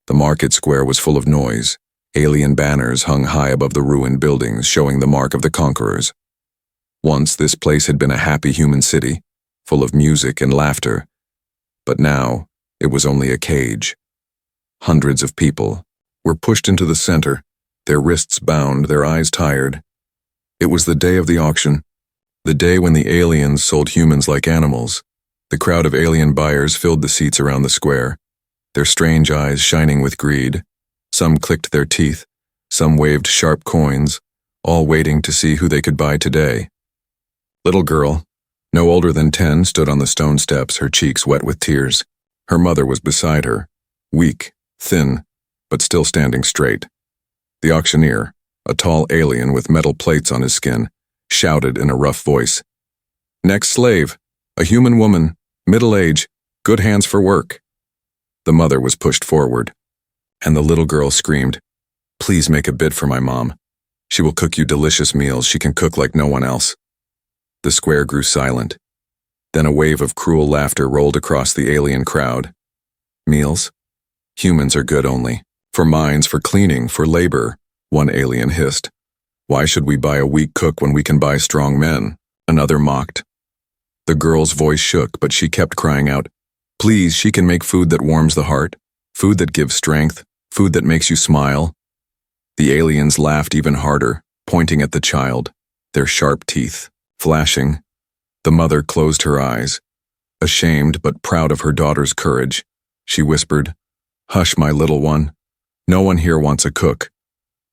The market square was full of noise. Alien banners hung high above the ruined buildings, showing the mark of the conquerors. Once this place had been a happy human city, full of music and laughter. But now, it was only a cage. Hundreds of people were pushed into the center, their wrists bound, their eyes tired. It was the day of the auction, the day when the aliens sold humans like animals. The crowd of alien buyers filled the seats around the square, their strange eyes shining with greed. Some clicked their teeth, some waved sharp coins, all waiting to see who they could buy today. Little girl, no older than 10, stood on the stone steps, her cheeks wet with tears. Her mother was beside her, weak, thin, but still standing straight. The auctioneer, a tall alien with metal plates on his skin, shouted in a rough voice, "Next slave, a human woman, middle age, good hands for work." The mother was pushed forward, and the little girl screamed, "Please make a bid for my mom. She will cook you delicious meals she can cook like no one else." The square grew silent. Then a wave of cruel laughter rolled across the alien crowd. "Meals? Humans are good only. For mines, for cleaning, for labor," one alien hissed. "Why should we buy a weak cook when we can buy strong men?" Another mocked. The girl's voice shook, but she kept crying out, "Please, she can make food that warms the heart, food that gives strength, food that makes you smile." The aliens laughed even harder, pointing at the child, their sharp teeth flashing. The mother closed her eyes. Ashamed but proud of her daughter's courage, she whispered, "Hush, my little one. No one here wants a cook."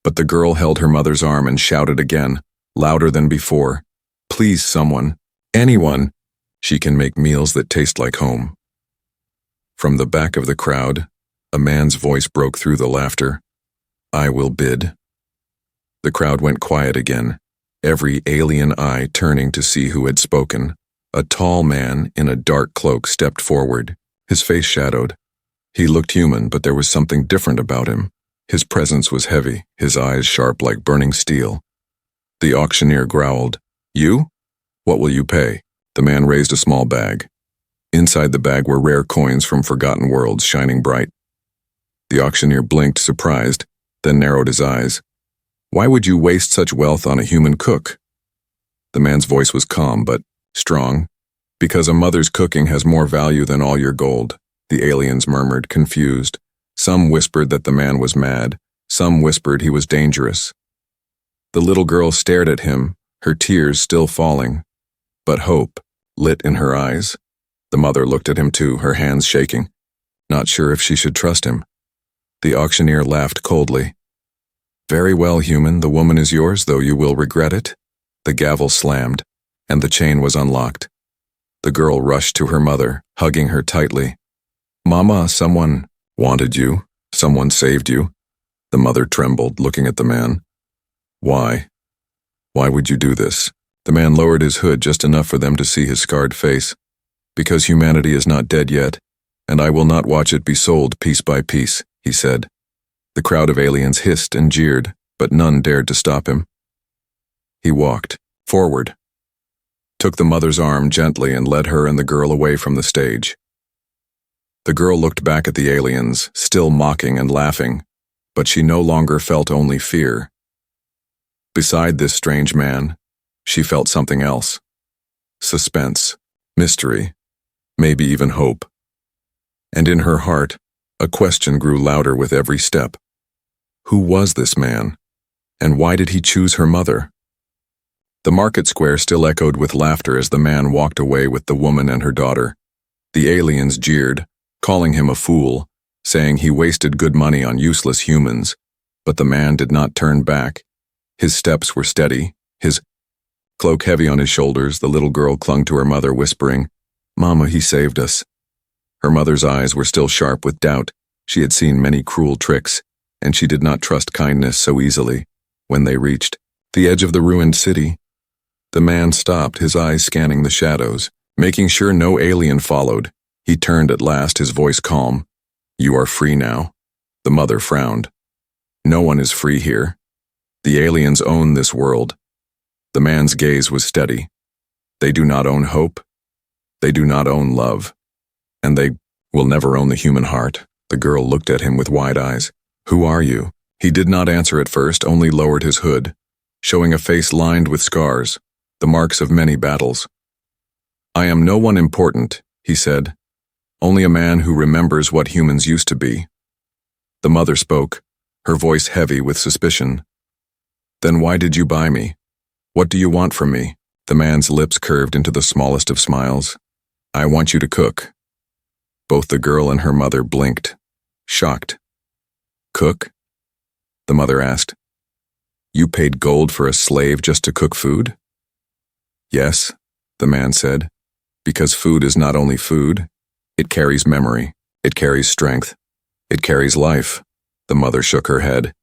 But the girl held her mother's arm and shouted again, louder than before, "Please, someone, anyone. She can make meals that taste like home." From the back of the crowd, a man's voice broke through the laughter. "I will bid." The crowd went quiet again, every alien eye turning to see who had spoken. A tall man in a dark cloak stepped forward, his face shadowed. He looked human, but there was something different about him. His presence was heavy, his eyes sharp like burning steel. The auctioneer growled, "You? What will you pay?" The man raised a small bag. Inside the bag were rare coins from forgotten worlds, shining bright. The auctioneer blinked, surprised, then narrowed his eyes. "Why would you waste such wealth on a human cook?" The man's voice was calm but strong. "Because a mother's cooking has more value than all your gold," the aliens murmured, confused. Some whispered that the man was mad. Some whispered he was dangerous. The little girl stared at him, her tears still falling, but hope lit in her eyes. The mother looked at him too, her hands shaking, not sure if she should trust him. The auctioneer laughed coldly. "Very well, human, the woman is yours, though you will regret it." The gavel slammed, and the chain was unlocked. The girl rushed to her mother, hugging her tightly. "Mama, someone wanted you. Someone saved you." The mother trembled, looking at the man. "Why? Why would you do this?" The man lowered his hood just enough for them to see his scarred face. "Because humanity is not dead yet, and I will not watch it be sold piece by piece," he said. The crowd of aliens hissed and jeered, but none dared to stop him. He walked forward, took the mother's arm gently and led her and the girl away from the stage. The girl looked back at the aliens, still mocking and laughing, but she no longer felt only fear. Beside this strange man, she felt something else. Suspense, mystery, maybe even hope. And in her heart, a question grew louder with every step. Who was this man? And why did he choose her mother? The market square still echoed with laughter as the man walked away with the woman and her daughter. The aliens jeered, calling him a fool, saying he wasted good money on useless humans, but the man did not turn back. His steps were steady, his cloak heavy on his shoulders. The little girl clung to her mother, whispering, "Mama, he saved us." Her mother's eyes were still sharp with doubt. She had seen many cruel tricks, and she did not trust kindness so easily. When they reached the edge of the ruined city, the man stopped, his eyes scanning the shadows, making sure no alien followed. He turned at last, his voice calm. "You are free now." The mother frowned. "No one is free here. The aliens own this world." The man's gaze was steady. "They do not own hope. They do not own love. And they will never own the human heart." The girl looked at him with wide eyes. Who are you? He did not answer at first, only lowered his hood, showing a face lined with scars, the marks of many battles. I am no one important, he said. Only a man who remembers what humans used to be. The mother spoke, her voice heavy with suspicion. Then why did you buy me? What do you want from me? The man's lips curved into the smallest of smiles. I want you to cook. Both the girl and her mother blinked, shocked. Cook? The mother asked. You paid gold for a slave just to cook food? Yes, the man said, because food is not only food, it carries memory, it carries strength, it carries life. The mother shook her head.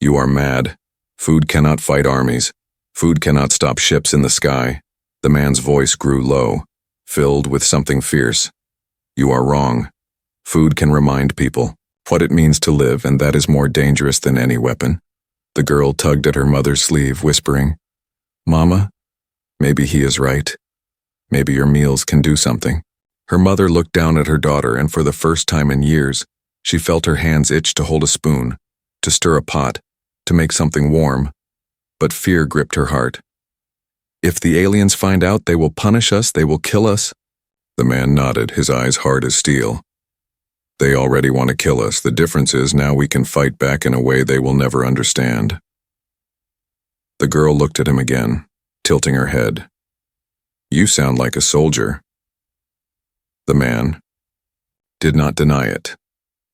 You are mad. Food cannot fight armies. Food cannot stop ships in the sky. The man's voice grew low, filled with something fierce. You are wrong. Food can remind people what it means to live, and that is more dangerous than any weapon. The girl tugged at her mother's sleeve, whispering, Mama, maybe he is right. Maybe your meals can do something. Her mother looked down at her daughter, and for the first time in years, she felt her hands itch to hold a spoon, to stir a pot, to make something warm. But fear gripped her heart. If the aliens find out, they will punish us, they will kill us. The man nodded, his eyes hard as steel. They already want to kill us. The difference is now we can fight back in a way they will never understand. The girl looked at him again, tilting her head. You sound like a soldier. The man did not deny it.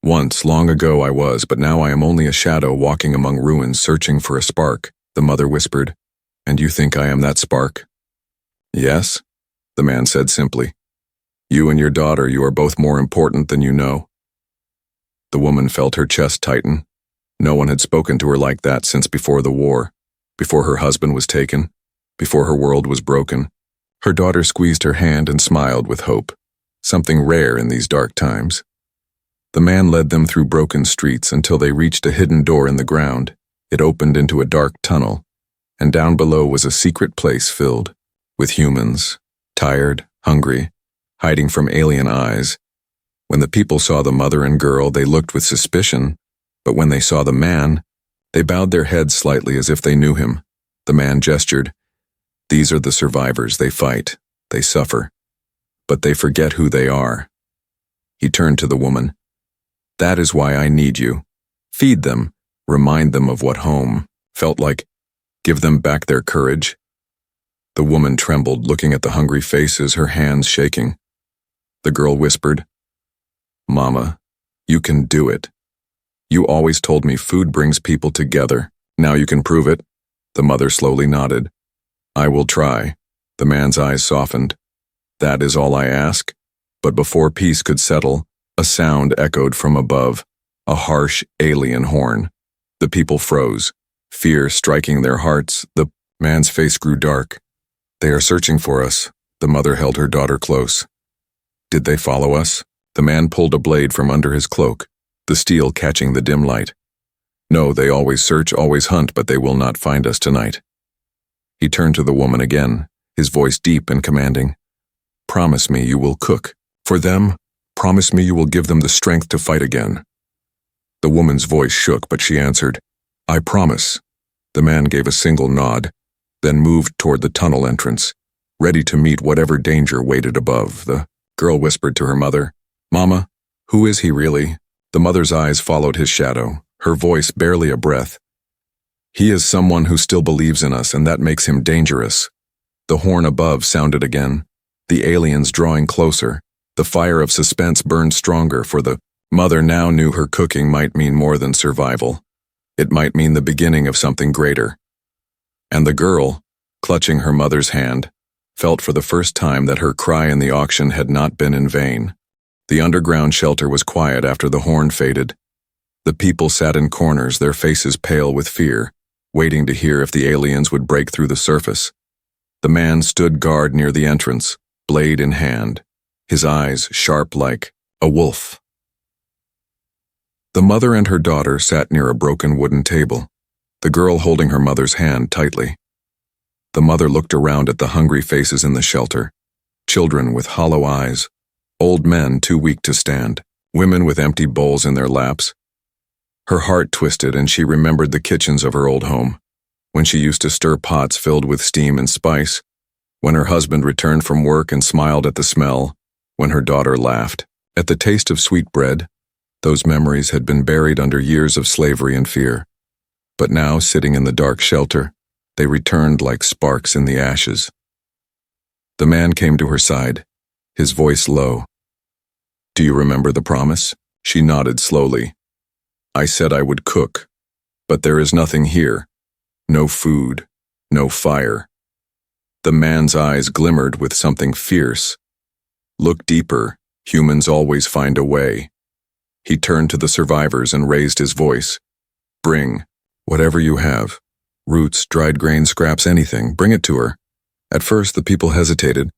Once, long ago I was, but now I am only a shadow walking among ruins searching for a spark, the mother whispered. And you think I am that spark? Yes, the man said simply. You and your daughter, you are both more important than you know. The woman felt her chest tighten. No one had spoken to her like that since before the war, before her husband was taken, before her world was broken. Her daughter squeezed her hand and smiled with hope, something rare in these dark times. The man led them through broken streets until they reached a hidden door in the ground. It opened into a dark tunnel, and down below was a secret place filled with humans, tired, hungry, hiding from alien eyes. When the people saw the mother and girl, they looked with suspicion, but when they saw the man, they bowed their heads slightly as if they knew him. The man gestured. These are the survivors. They fight, they suffer, but they forget who they are. He turned to the woman. That is why I need you. Feed them, remind them of what home felt like. Give them back their courage. The woman trembled, looking at the hungry faces, her hands shaking. The girl whispered, Mama, you can do it. You always told me food brings people together. Now you can prove it. The mother slowly nodded. I will try. The man's eyes softened. That is all I ask. But before peace could settle, a sound echoed from above, a harsh alien horn. The people froze, fear striking their hearts. The man's face grew dark. They are searching for us. The mother held her daughter close. Did they follow us? The man pulled a blade from under his cloak, the steel catching the dim light. No, they always search, always hunt, but they will not find us tonight. He turned to the woman again, his voice deep and commanding. Promise me you will cook. For them, promise me you will give them the strength to fight again. The woman's voice shook, but she answered, I promise. The man gave a single nod, then moved toward the tunnel entrance, ready to meet whatever danger waited above. The girl whispered to her mother, Mama, who is he really? The mother's eyes followed his shadow, her voice barely a breath. He is someone who still believes in us, and that makes him dangerous. The horn above sounded again, the aliens drawing closer. The fire of suspense burned stronger, for the mother now knew her cooking might mean more than survival. It might mean the beginning of something greater. And the girl, clutching her mother's hand, felt for the first time that her cry in the auction had not been in vain. The underground shelter was quiet after the horn faded. The people sat in corners, their faces pale with fear, waiting to hear if the aliens would break through the surface. The man stood guard near the entrance, blade in hand, his eyes sharp like a wolf. The mother and her daughter sat near a broken wooden table, the girl holding her mother's hand tightly. The mother looked around at the hungry faces in the shelter, children with hollow eyes, old men too weak to stand. women with empty bowls in their laps. Her heart twisted and she remembered the kitchens of her old home, when she used to stir pots filled with steam and spice, when her husband returned from work and smiled at the smell, when her daughter laughed at the taste of sweet bread. Those memories had been buried under years of slavery and fear. But now, sitting in the dark shelter, they returned like sparks in the ashes. The man came to her side, his voice low. "Do you remember the promise?" She nodded slowly. "I said I would cook, but there is nothing here. No food, no fire." The man's eyes glimmered with something fierce. "Look deeper, humans always find a way." He turned to the survivors and raised his voice. "Bring whatever you have. Roots, dried grain, scraps, anything. Bring it to her." At first the people hesitated,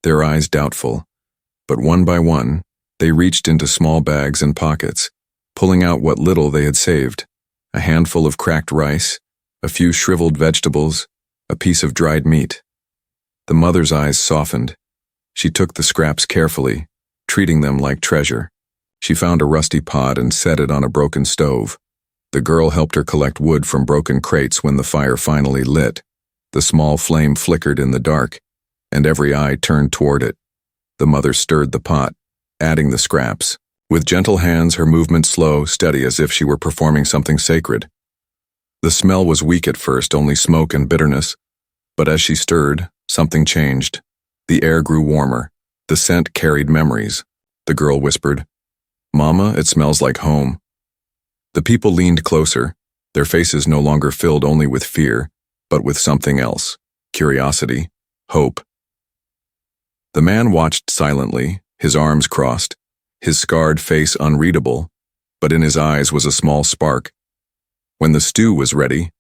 their eyes doubtful, but one by one, they reached into small bags and pockets, pulling out what little they had saved: a handful of cracked rice, a few shriveled vegetables, a piece of dried meat. The mother's eyes softened. She took the scraps carefully, treating them like treasure. She found a rusty pot and set it on a broken stove. The girl helped her collect wood from broken crates. When the fire finally lit, the small flame flickered in the dark, and every eye turned toward it. The mother stirred the pot, adding the scraps. With gentle hands, her movement slow, steady, as if she were performing something sacred. The smell was weak at first, only smoke and bitterness, but as she stirred, something changed. The air grew warmer. The scent carried memories. The girl whispered, "Mama, it smells like home." The people leaned closer, their faces no longer filled only with fear, but with something else: curiosity, hope. The man watched silently, his arms crossed, his scarred face unreadable, but in his eyes was a small spark. When the stew was ready,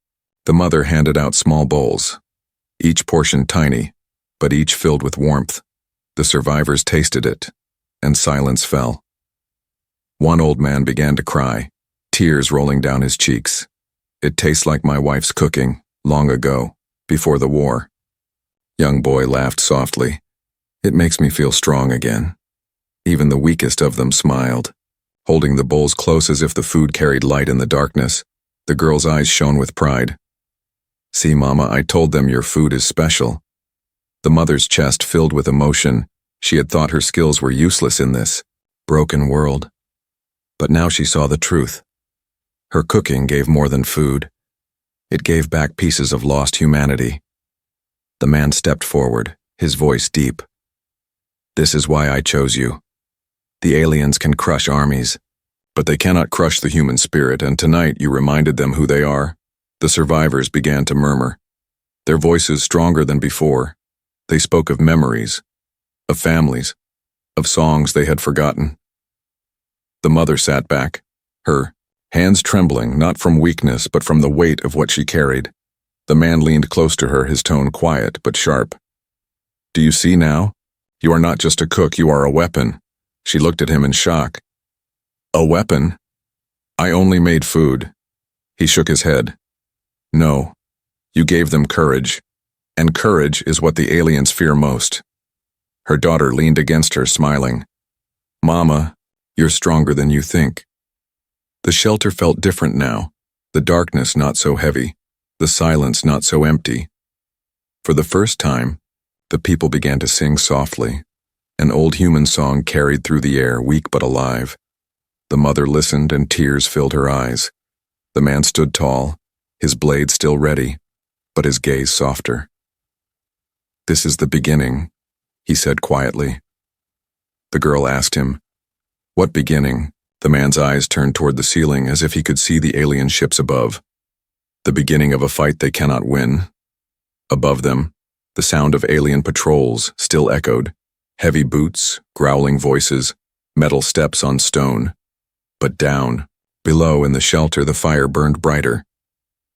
the mother handed out small bowls, each portion tiny, but each filled with warmth. The survivors tasted it, and silence fell. One old man began to cry, tears rolling down his cheeks. "It tastes like my wife's cooking, long ago, before the war." Young boy laughed softly. "It makes me feel strong again." Even the weakest of them smiled, holding the bowls close as if the food carried light in the darkness. The girl's eyes shone with pride. "See, Mama, I told them your food is special." The mother's chest filled with emotion. She had thought her skills were useless in this broken world. But now she saw the truth. Her cooking gave more than food. It gave back pieces of lost humanity. The man stepped forward, his voice deep. "This is why I chose you. The aliens can crush armies, but they cannot crush the human spirit, and tonight you reminded them who they are." The survivors began to murmur, their voices stronger than before. They spoke of memories, of families, of songs they had forgotten. The mother sat back, her hands trembling, not from weakness but from the weight of what she carried. The man leaned close to her, his tone quiet but sharp. "Do you see now? You are not just a cook, you are a weapon." She looked at him in shock. "A weapon? I only made food." He shook his head. "No, you gave them courage, and courage is what the aliens fear most." Her daughter leaned against her, smiling. "Mama, you're stronger than you think." The shelter felt different now, the darkness not so heavy, the silence not so empty. For the first time, the people began to sing softly. An old human song carried through the air, weak but alive. The mother listened and tears filled her eyes. The man stood tall, his blade still ready, but his gaze softer. "This is the beginning," he said quietly. The girl asked him, "What beginning?" The man's eyes turned toward the ceiling as if he could see the alien ships above. "The beginning of a fight they cannot win." Above them, the sound of alien patrols still echoed. Heavy boots, growling voices, metal steps on stone. But down, below in the shelter, the fire burned brighter.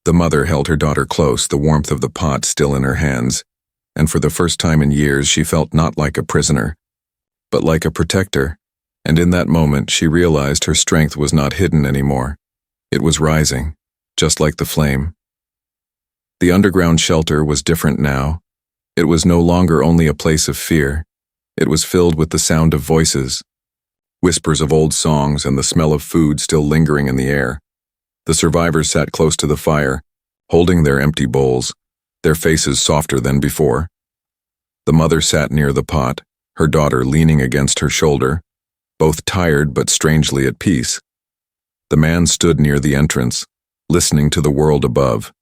The mother held her daughter close, the warmth of the pot still in her hands, and for the first time in years she felt not like a prisoner, but like a protector. And in that moment she realized her strength was not hidden anymore. It was rising, just like the flame. The underground shelter was different now. It was no longer only a place of fear. It was filled with the sound of voices. whispers of old songs and the smell of food still lingering in the air. The survivors sat close to the fire, holding their empty bowls, their faces softer than before. The mother sat near the pot, her daughter leaning against her shoulder, both tired but strangely at peace. The man stood near the entrance, listening to the world above,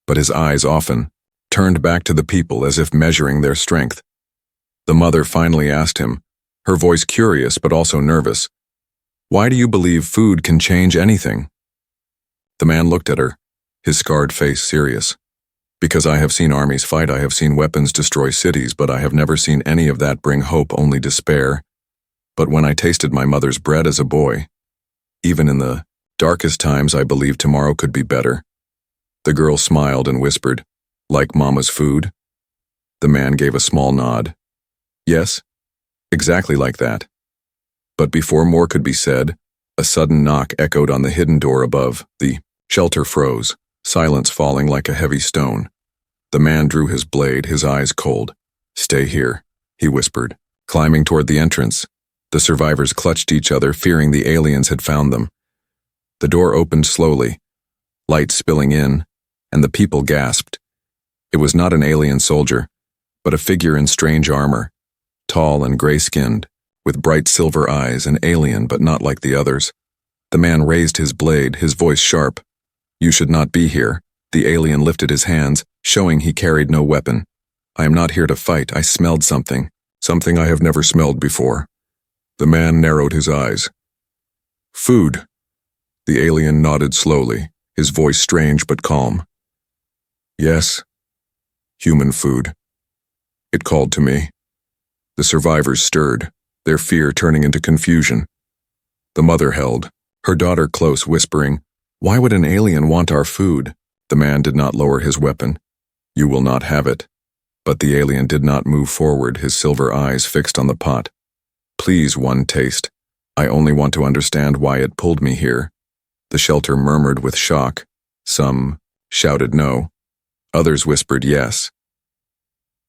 but his eyes often turned back to the people as if measuring their strength. The mother finally asked him, her voice curious but also nervous, "Why do you believe food can change anything?" The man looked at her, his scarred face serious. "Because I have seen armies fight, I have seen weapons destroy cities, but I have never seen any of that bring hope, only despair. But when I tasted my mother's bread as a boy, even in the darkest times I believed tomorrow could be better." The girl smiled and whispered, "Like Mama's food?" The man gave a small nod. "Yes, exactly like that." But before more could be said, a sudden knock echoed on the hidden door above. The shelter froze, silence falling like a heavy stone. The man drew his blade, his eyes cold. "Stay here," he whispered, climbing toward the entrance. The survivors clutched each other, fearing the aliens had found them. The door opened slowly, light spilling in, and the people gasped. It was not an alien soldier, but a figure in strange armor, tall and gray-skinned, with bright silver eyes, an alien but not like the others. The man raised his blade, his voice sharp. "You should not be here." The alien lifted his hands, showing he carried no weapon. "I am not here to fight. I smelled something I have never smelled before." The man narrowed his eyes. "Food." The alien nodded slowly, his voice strange but calm. "Yes, human food." It called to me. The survivors stirred, their fear turning into confusion. The mother held, her daughter close, whispering, "Why would an alien want our food?" The man did not lower his weapon. "You will not have it." But the alien did not move forward, his silver eyes fixed on the pot. "Please, one taste. I only want to understand why it pulled me here." The shelter murmured with shock. Some shouted no. Others whispered yes.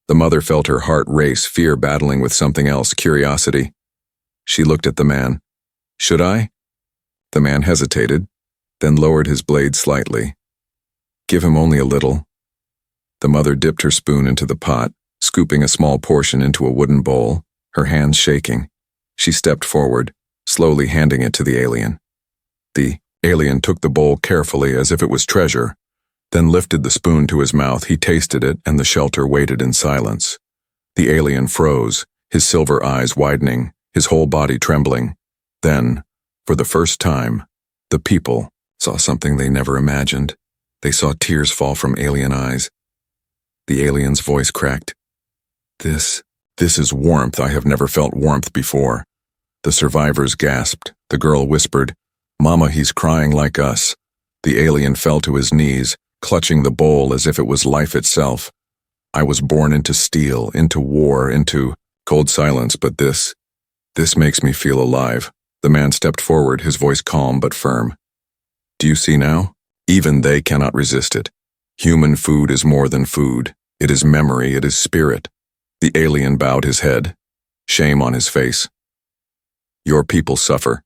The mother felt her heart race, fear battling with something else, curiosity. She looked at the man. "Should I?" The man hesitated, then lowered his blade slightly. "Give him only a little." The mother dipped her spoon into the pot, scooping a small portion into a wooden bowl, her hands shaking. She stepped forward, slowly handing it to the alien. The alien took the bowl carefully as if it was treasure, then lifted the spoon to his mouth. He tasted it, and the shelter waited in silence. The alien froze, his silver eyes widening, his whole body trembling. Then, for the first time, the people saw something they never imagined. They saw tears fall from alien eyes. The alien's voice cracked. This is warmth. I have never felt warmth before." The survivors gasped. The girl whispered, "Mama, he's crying like us." The alien fell to his knees, clutching the bowl as if it was life itself. "I was born into steel, into war, into..." Cold silence, but this makes me feel alive. The man stepped forward, his voice calm but firm. "Do you see now? Even they cannot resist it. Human food is more than food. It is memory, it is spirit." The alien bowed his head, shame on his face. "Your people suffer,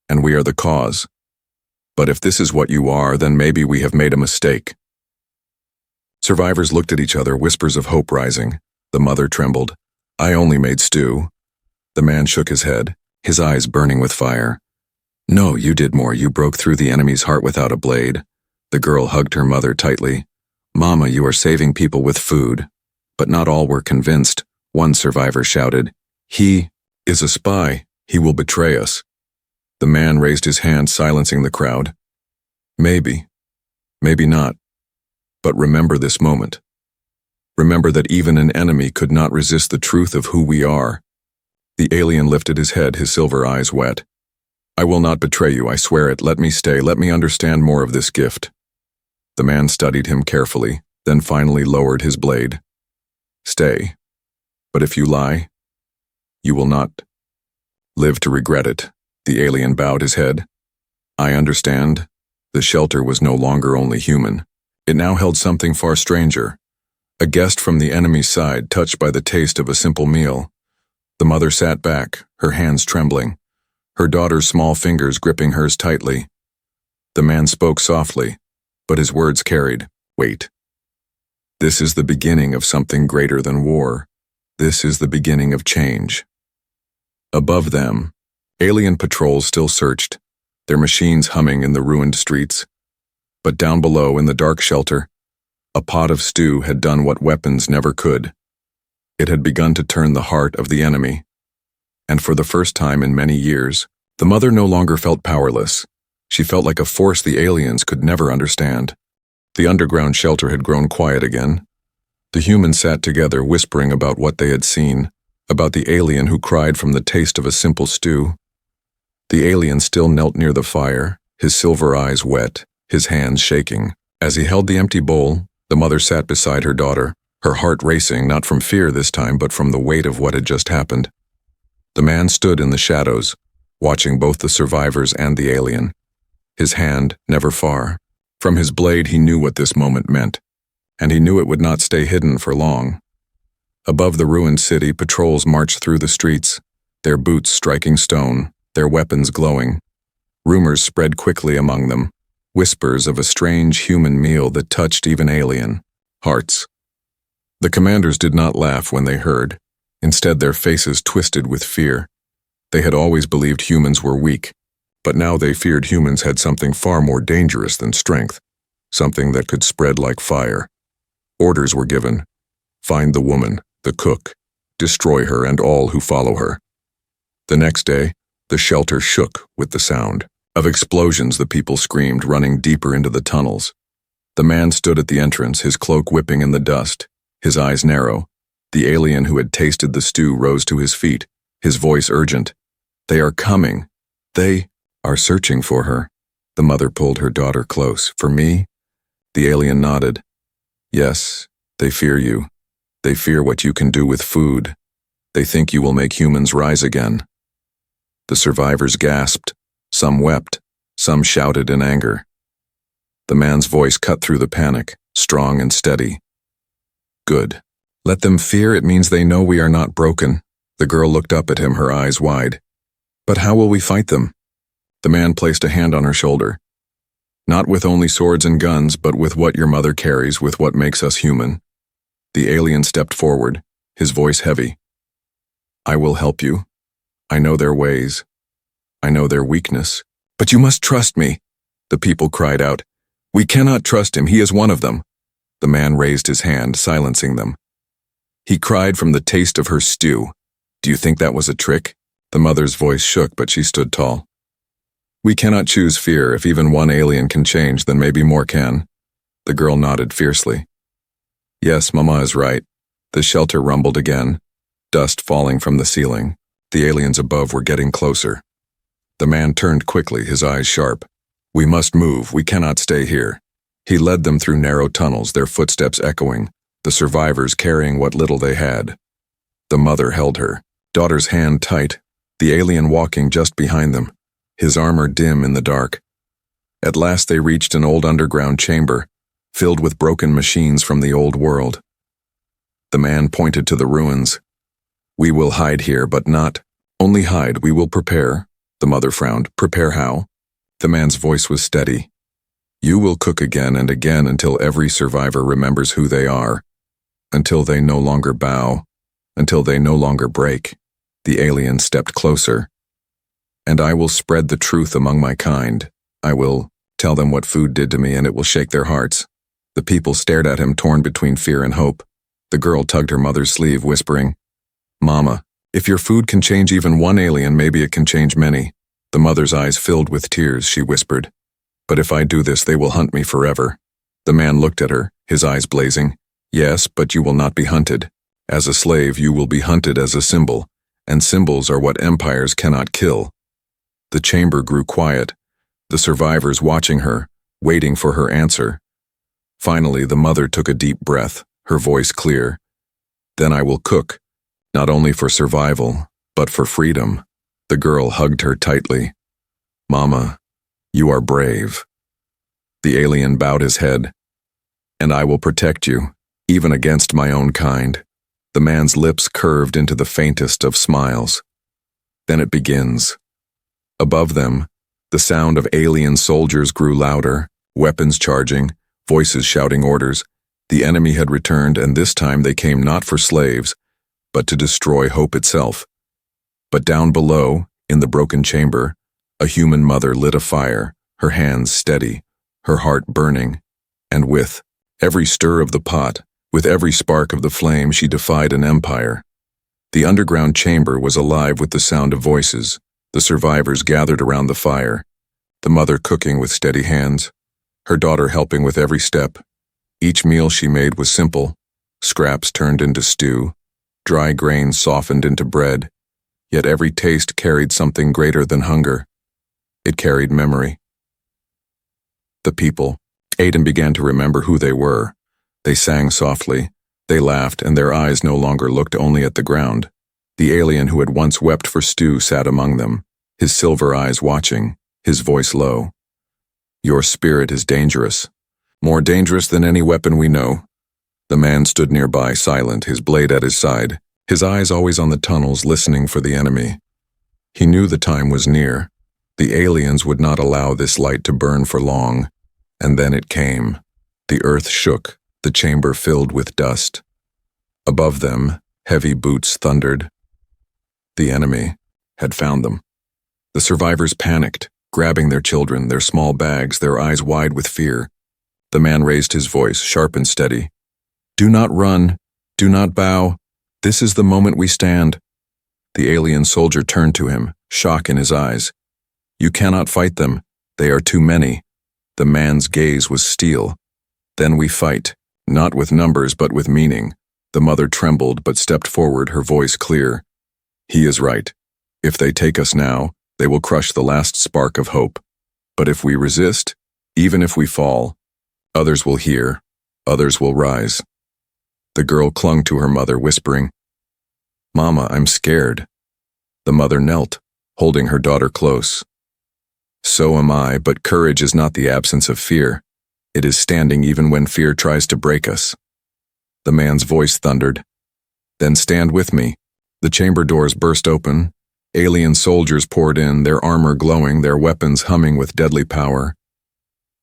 and we are the cause. But if this is what you are, then maybe we have made a mistake." Survivors looked at each other, whispers of hope rising. The mother trembled. "I only made stew." The man shook his head, his eyes burning with fire. "No, you did more. You broke through the enemy's heart without a blade." The girl hugged her mother tightly. "Mama, you are saving people with food." But not all were convinced. One survivor shouted, "He is a spy. He will betray us." The man raised his hand, silencing the crowd. "Maybe. Maybe not. But remember this moment. Remember that even an enemy could not resist the truth of who we are." The alien lifted his head, his silver eyes wet. "I will not betray you, I swear it. Let me stay. Let me understand more of this gift." The man studied him carefully, then finally lowered his blade. "Stay. But if you lie, you will not live to regret it." The alien bowed his head. "I understand." The shelter was no longer only human. It now held something far stranger. A guest from the enemy's side, touched by the taste of a simple meal. The mother sat back, her hands trembling. her daughter's small fingers gripping hers tightly. The man spoke softly, but his words carried weight. This is the beginning of something greater than war. This is the beginning of change. Above them, alien patrols still searched, their machines humming in the ruined streets. But down below in the dark shelter, a pot of stew had done what weapons never could. It had begun to turn the heart of the enemy. And for the first time in many years, the mother no longer felt powerless. She felt like a force the aliens could never understand. The underground shelter had grown quiet again. The humans sat together whispering about what they had seen, about the alien who cried from the taste of a simple stew. The alien still knelt near the fire, his silver eyes wet, his hands shaking. As he held the empty bowl, the mother sat beside her daughter, her heart racing not from fear this time but from the weight of what had just happened. The man stood in the shadows, watching both the survivors and the alien. His hand never far. From his blade he knew what this moment meant, and he knew it would not stay hidden for long. Above the ruined city, patrols marched through the streets, their boots striking stone, their weapons glowing. Rumors spread quickly among them, whispers of a strange human meal that touched even alien hearts. The commanders did not laugh when they heard. Instead, their faces twisted with fear. They had always believed humans were weak, but now they feared humans had something far more dangerous than strength, something that could spread like fire. Orders were given. Find the woman, the cook, destroy her and all who follow her. The next day, the shelter shook with the sound of explosions. The people screamed, running deeper into the tunnels. The man stood at the entrance, his cloak whipping in the dust, his eyes narrow. The alien who had tasted the stew rose to his feet, his voice urgent. They are coming. They are searching for her. The mother pulled her daughter close. For me? The alien nodded. Yes, they fear you. They fear what you can do with food. They think you will make humans rise again. The survivors gasped. Some wept. Some shouted in anger. The man's voice cut through the panic, strong and steady. Good. Let them fear. It means they know we are not broken. The girl looked up at him, her eyes wide. But how will we fight them? The man placed a hand on her shoulder. Not with only swords and guns, but with what your mother carries, with what makes us human. The alien stepped forward, his voice heavy. I will help you. I know their ways. I know their weakness. But you must trust me. The people cried out. We cannot trust him. He is one of them. The man raised his hand, silencing them. He cried from the taste of her stew. Do you think that was a trick? The mother's voice shook, but she stood tall. We cannot choose fear. If even one alien can change, then maybe more can. The girl nodded fiercely. Yes, Mama is right. The shelter rumbled again, dust falling from the ceiling. The aliens above were getting closer. The man turned quickly, his eyes sharp. We must move. We cannot stay here. He led them through narrow tunnels, their footsteps echoing, the survivors carrying what little they had. The mother held her daughter's hand tight, the alien walking just behind them, his armor dim in the dark. At last they reached an old underground chamber, filled with broken machines from the old world. The man pointed to the ruins. We will hide here, but not only hide, we will prepare. The mother frowned. Prepare how? The man's voice was steady. You will cook again and again until every survivor remembers who they are, until they no longer bow, until they no longer break. The alien stepped closer. And I will spread the truth among my kind. I will tell them what food did to me, and it will shake their hearts. The people stared at him, torn between fear and hope. The girl tugged her mother's sleeve, whispering, Mama, if your food can change even one alien, maybe it can change many. The mother's eyes filled with tears, she whispered. But if I do this, they will hunt me forever. The man looked at her, his eyes blazing. Yes, but you will not be hunted. As a slave, you will be hunted as a symbol, and symbols are what empires cannot kill. The chamber grew quiet, the survivors watching her, waiting for her answer. Finally, the mother took a deep breath, her voice clear. Then I will cook, not only for survival, but for freedom. The girl hugged her tightly. Mama, you are brave. The alien bowed his head. And I will protect you, even against my own kind. The man's lips curved into the faintest of smiles. Then it begins. Above them, the sound of alien soldiers grew louder, weapons charging, voices shouting orders. The enemy had returned, and this time they came not for slaves, but to destroy hope itself. But down below, in the broken chamber, a human mother lit a fire, her hands steady, her heart burning, and with every stir of the pot, with every spark of the flame, she defied an empire. The underground chamber was alive with the sound of voices. The survivors gathered around the fire, the mother cooking with steady hands, her daughter helping with every step. Each meal she made was simple, scraps turned into stew, dry grains softened into bread, yet every taste carried something greater than hunger. It carried memory. The people ate and began to remember who they were. They sang softly, they laughed, and their eyes no longer looked only at the ground. The alien who had once wept for stew sat among them, his silver eyes watching, his voice low. Your spirit is dangerous, more dangerous than any weapon we know. The man stood nearby, silent, his blade at his side, his eyes always on the tunnels, listening for the enemy. He knew the time was near. The aliens would not allow this light to burn for long, and then it came. The earth shook, the chamber filled with dust. Above them, heavy boots thundered. The enemy had found them. The survivors panicked, grabbing their children, their small bags, their eyes wide with fear. The man raised his voice, sharp and steady. Do not run. Do not bow. This is the moment we stand. The alien soldier turned to him, shock in his eyes. You cannot fight them. They are too many. The man's gaze was steel. Then we fight, not with numbers but with meaning. The mother trembled but stepped forward, her voice clear. He is right. If they take us now, they will crush the last spark of hope. But if we resist, even if we fall, others will hear, others will rise. The girl clung to her mother, whispering, Mama, I'm scared. The mother knelt, holding her daughter close. So am I, but courage is not the absence of fear. It is standing even when fear tries to break us. The man's voice thundered. Then stand with me. The chamber doors burst open. Alien soldiers poured in, their armor glowing, their weapons humming with deadly power.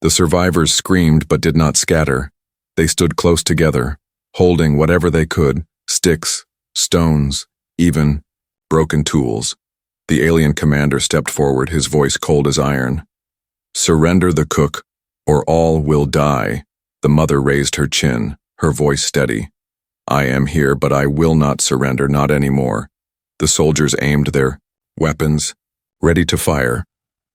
The survivors screamed but did not scatter. They stood close together, holding whatever they could, sticks, stones, even broken tools. The alien commander stepped forward, his voice cold as iron. Surrender the cook, or all will die. The mother raised her chin, her voice steady. I am here, but I will not surrender, not anymore. The soldiers aimed their weapons, ready to fire,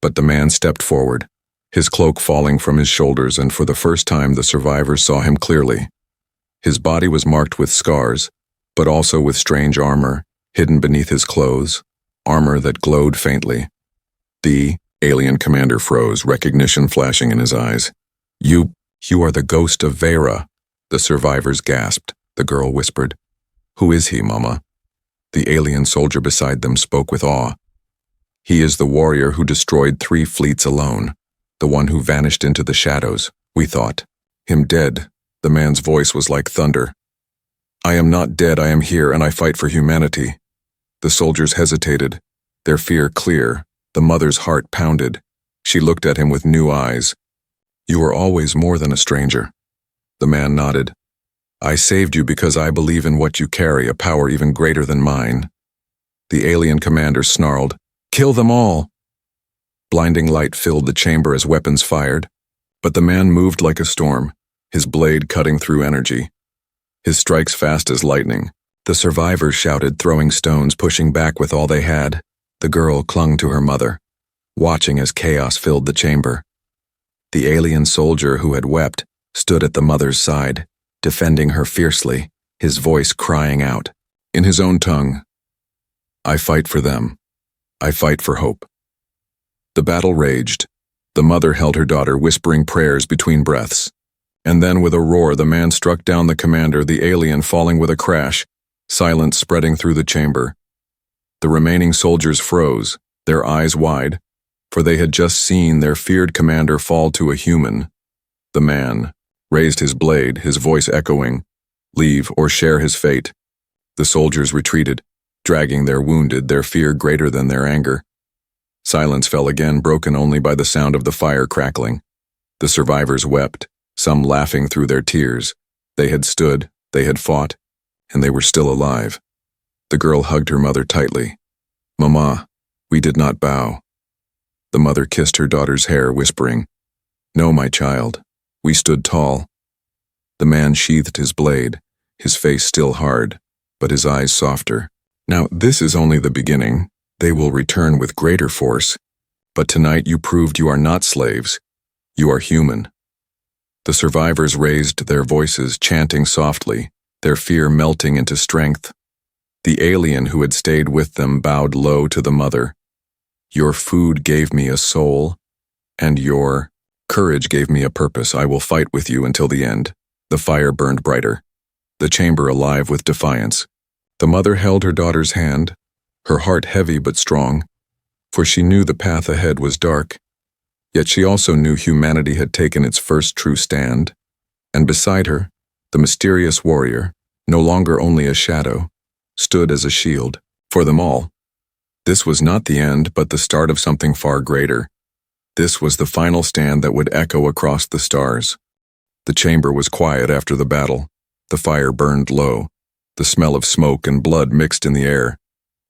but the man stepped forward, his cloak falling from his shoulders, and for the first time the survivors saw him clearly. His body was marked with scars, but also with strange armor, hidden beneath his clothes, armor that glowed faintly. The alien commander froze, recognition flashing in his eyes. You are the ghost of Vera. The survivors gasped. The girl whispered, Who is he, Mama? The alien soldier beside them spoke with awe. He is the warrior who destroyed 3 fleets alone, the one who vanished into the shadows, we thought. Him dead. The man's voice was like thunder. I am not dead, I am here, and I fight for humanity. The soldiers hesitated, their fear clear. The mother's heart pounded. She looked at him with new eyes. You are always more than a stranger. The man nodded. I saved you because I believe in what you carry, a power even greater than mine. The alien commander snarled, Kill them all! Blinding light filled the chamber as weapons fired, but the man moved like a storm, his blade cutting through energy. His strikes fast as lightning. The survivors shouted, throwing stones, pushing back with all they had. The girl clung to her mother, watching as chaos filled the chamber. The alien soldier who had wept stood at the mother's side, defending her fiercely, his voice crying out, in his own tongue, I fight for them. I fight for hope. The battle raged. The mother held her daughter, whispering prayers between breaths. And then with a roar, the man struck down the commander, the alien falling with a crash, silence spreading through the chamber. The remaining soldiers froze, their eyes wide, for they had just seen their feared commander fall to a human. The man raised his blade, his voice echoing, leave or share his fate. The soldiers retreated, dragging their wounded, their fear greater than their anger. Silence fell again, broken only by the sound of the fire crackling. The survivors wept, some laughing through their tears. They had stood, they had fought, and they were still alive. The girl hugged her mother tightly. "Mama, we did not bow." The mother kissed her daughter's hair, whispering, "No, my child, we stood tall." The man sheathed his blade, his face still hard, but his eyes softer. "Now, this is only the beginning. They will return with greater force. But tonight you proved you are not slaves. You are human." The survivors raised their voices, chanting softly, their fear melting into strength. The alien who had stayed with them bowed low to the mother. "Your food gave me a soul, and your courage gave me a purpose. I will fight with you until the end." The fire burned brighter, the chamber alive with defiance. The mother held her daughter's hand, her heart heavy but strong, for she knew the path ahead was dark. Yet she also knew humanity had taken its first true stand, and beside her, the mysterious warrior, no longer only a shadow, stood as a shield for them all. This was not the end, but the start of something far greater. This was the final stand that would echo across the stars. The chamber was quiet after the battle. The fire burned low. The smell of smoke and blood mixed in the air.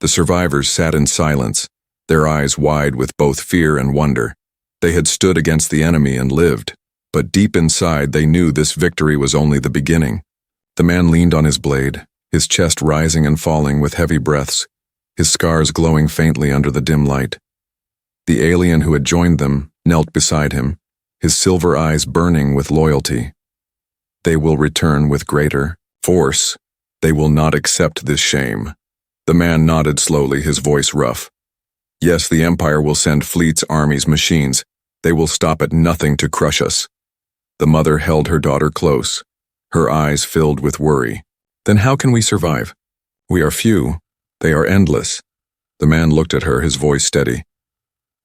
The survivors sat in silence, their eyes wide with both fear and wonder. They had stood against the enemy and lived, but deep inside they knew this victory was only the beginning. The man leaned on his blade, his chest rising and falling with heavy breaths, his scars glowing faintly under the dim light. The alien who had joined them knelt beside him, his silver eyes burning with loyalty. "They will return with greater force. They will not accept this shame." The man nodded slowly, his voice rough. "Yes, the Empire will send fleets, armies, machines. They will stop at nothing to crush us." The mother held her daughter close, her eyes filled with worry. "Then how can we survive? We are few. They are endless." The man looked at her, his voice steady.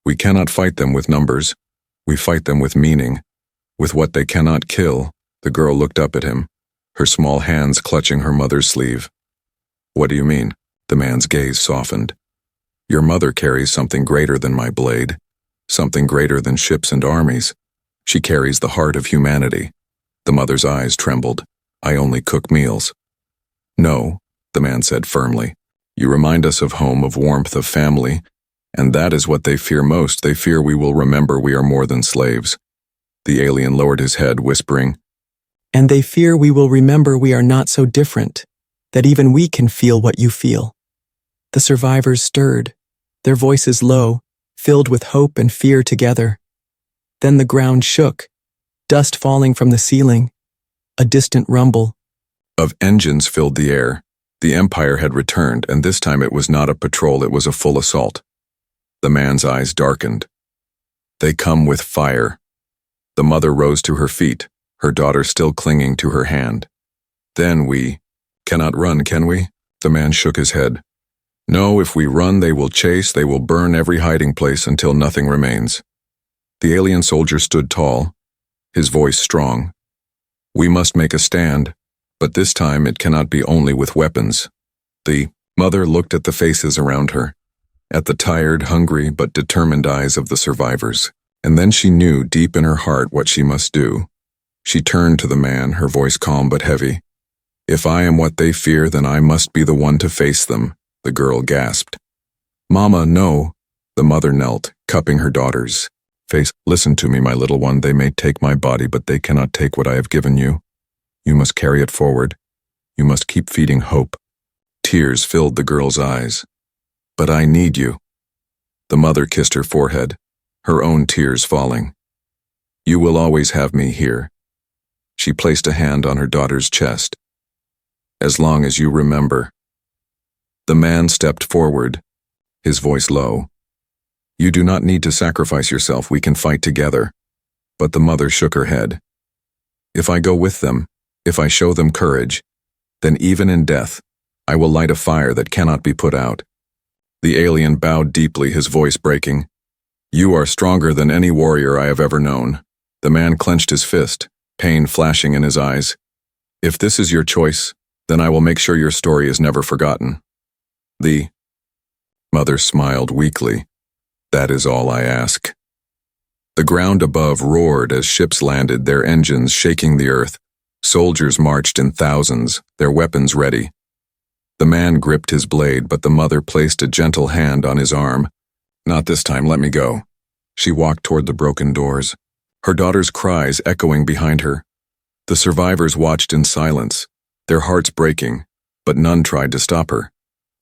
"We cannot fight them with numbers. We fight them with meaning, with what they cannot kill." The girl looked up at him, her small hands clutching her mother's sleeve. "What do you mean?" The man's gaze softened. "Your mother carries something greater than my blade, something greater than ships and armies. She carries the heart of humanity." The mother's eyes trembled. "I only cook meals." "No," the man said firmly. "You remind us of home, of warmth, of family, and that is what they fear most. They fear we will remember we are more than slaves." The alien lowered his head, whispering, "And they fear we will remember we are not so different, that even we can feel what you feel." The survivors stirred, their voices low, filled with hope and fear together. Then the ground shook, dust falling from the ceiling, a distant rumble of engines filled the air. The Empire had returned, and this time it was not a patrol, it was a full assault. The man's eyes darkened. "They come with fire." The mother rose to her feet, her daughter still clinging to her hand. "Then we cannot run, can we?" The man shook his head. "No, if we run, they will chase, they will burn every hiding place until nothing remains." The alien soldier stood tall, his voice strong. "We must make a stand, but this time it cannot be only with weapons." The mother looked at the faces around her, at the tired, hungry, but determined eyes of the survivors, and then she knew deep in her heart what she must do. She turned to the man, her voice calm but heavy. "If I am what they fear, then I must be the one to face them." The girl gasped. "Mama, no." The mother knelt, cupping her daughter's face. "Listen to me, my little one. They may take my body, but they cannot take what I have given you. You must carry it forward. You must keep feeding hope." Tears filled the girl's eyes. "But I need you." The mother kissed her forehead, her own tears falling. "You will always have me here." She placed a hand on her daughter's chest. "As long as you remember." The man stepped forward, his voice low. "You do not need to sacrifice yourself, we can fight together." But the mother shook her head. "If I go with them, if I show them courage, then even in death, I will light a fire that cannot be put out." The alien bowed deeply, his voice breaking. "You are stronger than any warrior I have ever known." The man clenched his fist, pain flashing in his eyes. "If this is your choice, then I will make sure your story is never forgotten." The mother smiled weakly. That is all I ask." The ground above roared as ships landed, their engines shaking the earth. Soldiers marched in thousands, their weapons ready. The man gripped his blade, but the mother placed a gentle hand on his arm. "Not this time, let me go." She walked toward the broken doors, her daughter's cries echoing behind her. The survivors watched in silence, their hearts breaking, but none tried to stop her,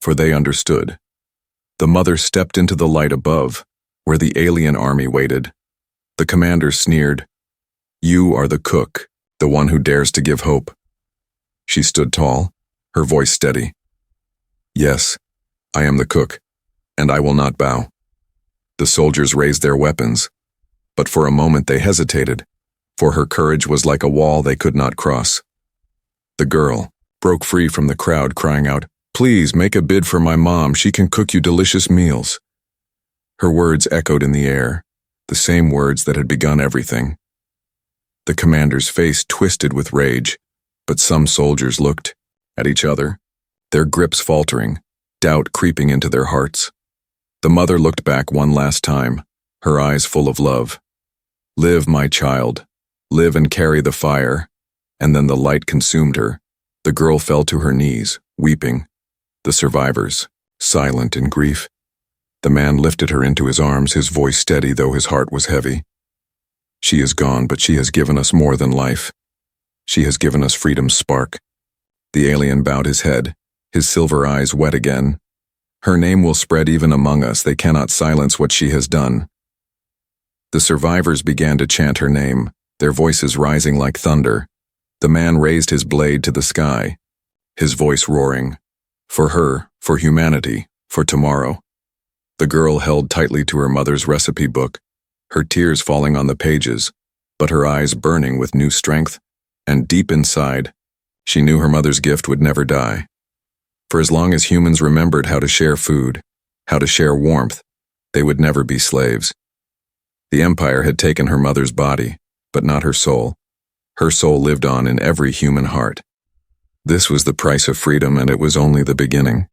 for they understood. The mother stepped into the light above, where the alien army waited. The commander sneered, "You are the cook, the one who dares to give hope." She stood tall, her voice steady. "Yes, I am the cook, and I will not bow." The soldiers raised their weapons, but for a moment they hesitated, for her courage was like a wall they could not cross. The girl broke free from the crowd, crying out, "Please make a bid for my mom, she can cook you delicious meals." Her words echoed in the air, the same words that had begun everything. The commander's face twisted with rage, but some soldiers looked at each other, their grips faltering, doubt creeping into their hearts. The mother looked back one last time, her eyes full of love. "Live, my child. Live and carry the fire." And then the light consumed her. The girl fell to her knees, weeping. The survivors, silent in grief. The man lifted her into his arms, his voice steady though his heart was heavy. "She is gone, but she has given us more than life. She has given us freedom's spark." The alien bowed his head, his silver eyes wet again. "Her name will spread even among us. They cannot silence what she has done." The survivors began to chant her name, their voices rising like thunder. The man raised his blade to the sky, his voice roaring, "For her, for humanity, for tomorrow." The girl held tightly to her mother's recipe book, her tears falling on the pages, but her eyes burning with new strength, and deep inside, she knew her mother's gift would never die. For as long as humans remembered how to share food, how to share warmth, they would never be slaves. The Empire had taken her mother's body, but not her soul. Her soul lived on in every human heart. This was the price of freedom, and it was only the beginning.